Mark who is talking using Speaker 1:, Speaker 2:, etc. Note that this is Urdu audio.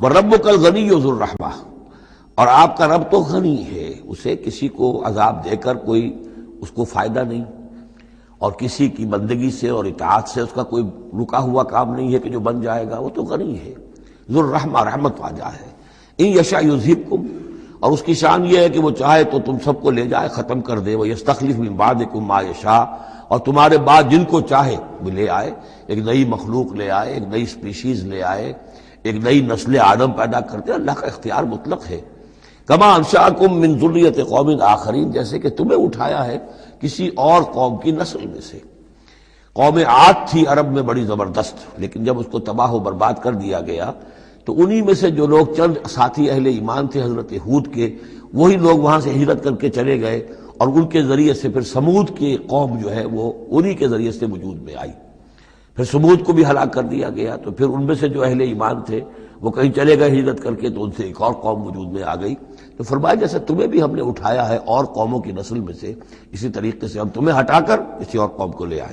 Speaker 1: وَرَبُّكَ الْغَنِيُّ ذُو الرَّحْمَةِ، اور آپ کا رب تو غنی ہے، اسے کسی کو عذاب دے کر کوئی اس کو فائدہ نہیں، اور کسی کی بندگی سے اور اطاعت سے اس کا کوئی رکا ہوا کام نہیں ہے کہ جو بن جائے گا، وہ تو غنی ہے، ذو الرحمہ، رحمت واجہ ہے۔ ان یشاء یذہبکم، اور اس کی شان یہ ہے کہ وہ چاہے تو تم سب کو لے جائے، ختم کر دے، وَیَسْتَخْلِفْ مِن بَعْدِکُم مَا یشاء، اور تمہارے بعد جن کو چاہے وہ لے آئے، ایک نئی مخلوق لے آئے، ایک نئی سپیشیز لے آئے، ایک نئی نسل آدم پیدا کرتے۔ اللہ کا اختیار مطلق ہے۔ کما انشأکم من ذریۃ قوم آخرین، جیسے کہ تمہیں اٹھایا ہے کسی اور قوم کی نسل میں سے۔ قوم عاد تھی عرب میں بڑی زبردست، لیکن جب اس کو تباہ و برباد کر دیا گیا تو انہی میں سے جو لوگ چند ساتھی اہل ایمان تھے حضرت ہود کے، وہی لوگ وہاں سے ہجرت کر کے چلے گئے، اور ان کے ذریعے سے پھر سمود کی قوم جو ہے وہ انہی کے ذریعے سے وجود میں آئی۔ پھر سمود کو بھی ہلاک کر دیا گیا، تو پھر ان میں سے جو اہل ایمان تھے وہ کہیں چلے گئے ہجرت کر کے، تو ان سے ایک اور قوم وجود میں آ گئی۔ تو فرمایا جیسے تمہیں بھی ہم نے اٹھایا ہے اور قوموں کی نسل میں سے، اسی طریقے سے ہم تمہیں ہٹا کر کسی اور قوم کو لے آئیں۔